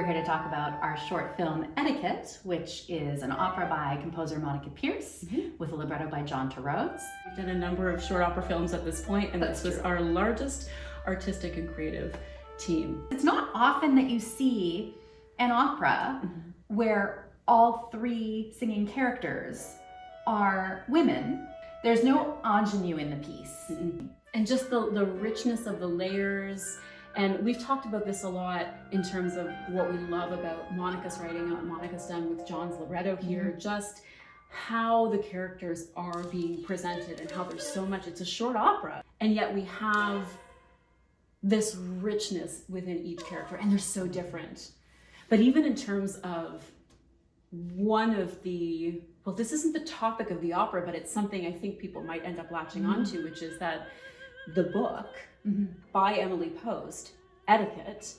We're here to talk about our short film Etiquette, which is an opera by composer Monica Pearce with a libretto by John Terauds. We've done a number of short opera films at this point, and That's this was true. our largest artistic and creative team. It's not often that you see an opera where all three singing characters are women. There's no ingenue in the piece. And just the richness of the layers. And we've talked about this a lot in terms of what we love about Monica's writing and what Monica's done with John's libretto here, just how the characters are being presented and how there's so much. It's a short opera, and yet we have this richness within each character, and they're so different. But even in terms of one of the, well, this isn't the topic of the opera, but it's something I think people might end up latching onto, which is that the book by Emily Post, Etiquette,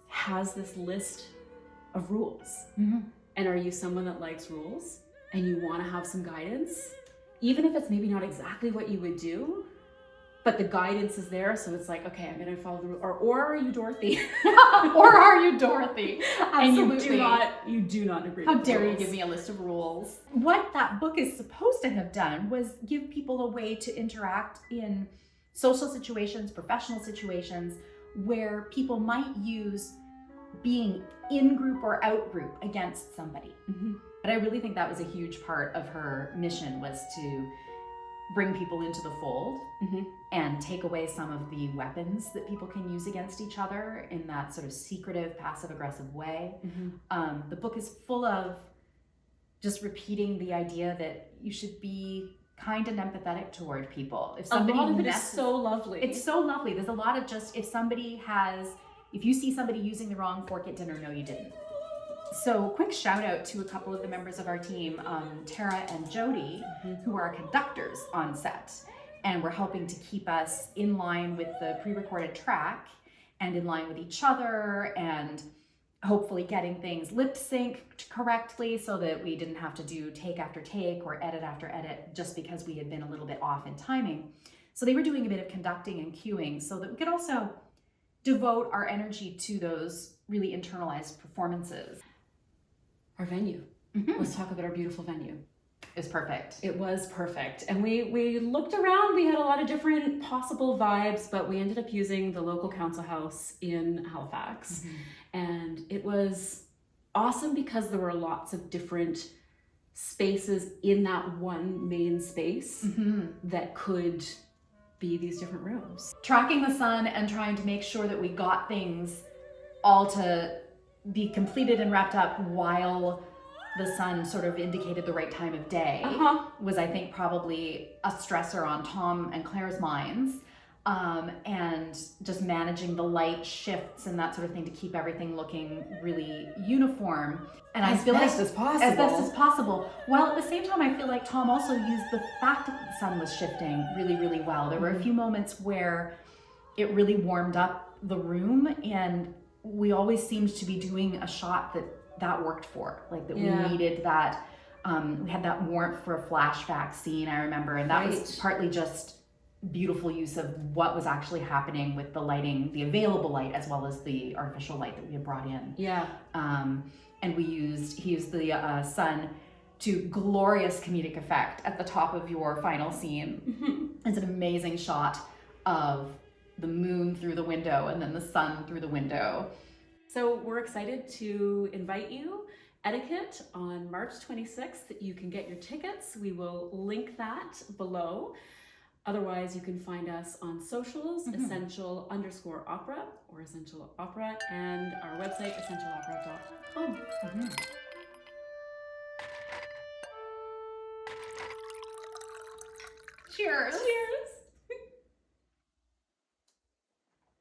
has this list of rules. And are you someone that likes rules and you want to have some guidance? Even if it's maybe not exactly what you would do, but the guidance is there, so it's like, okay, I'm going to follow the rule. Or are you Dorothy? Or are you Dorothy? And Absolutely. you do not agree How with the dare you rules. give me a list of rules? What that book is supposed to have done was give people a way to interact in social situations, professional situations, where people might use being in group or out group against somebody. But I really think that was a huge part of her mission, was to bring people into the fold and take away some of the weapons that people can use against each other in that sort of secretive, passive-aggressive way. The book is full of just repeating the idea that you should be kind and empathetic toward people. If somebody a lot of it is so lovely. It's so lovely. There's a lot of just, if you see somebody using the wrong fork at dinner, no, you didn't. So quick shout out to a couple of the members of our team, Tara and Jodie, who are conductors on set, and were helping to keep us in line with the pre-recorded track and in line with each other, and hopefully getting things lip synced correctly so that we didn't have to do take after take or edit after edit just because we had been a little bit off in timing. So they were doing a bit of conducting and cueing so that we could also devote our energy to those really internalized performances. Our venue. Let's talk about our beautiful venue. It was perfect. It was perfect. And we looked around, we had a lot of different possible vibes, but we ended up using the local council house in Halifax. And it was awesome because there were lots of different spaces in that one main space that could be these different rooms. Tracking the sun and trying to make sure that we got things all to be completed and wrapped up while the sun sort of indicated the right time of day was, I think, probably a stressor on Tom and Claire's minds. And just managing the light shifts and that sort of thing to keep everything looking really uniform. And As I feel best like as possible. As best as possible. While at the same time, I feel like Tom also used the fact that the sun was shifting really, really well. There were a few moments where it really warmed up the room, and we always seemed to be doing a shot that worked for, like that we needed that. We had that warmth for a flashback scene, I remember, and that was partly just beautiful use of what was actually happening with the lighting, the available light, as well as the artificial light that we had brought in. And he used the sun to glorious comedic effect at the top of your final scene. It's an amazing shot of the moon through the window and then the sun through the window. So we're excited to invite you. Etiquette on March 26th. You can get your tickets. We will link that below. Otherwise, you can find us on socials, essential_opera or Essential Opera, and our website, essentialopera.com. Cheers!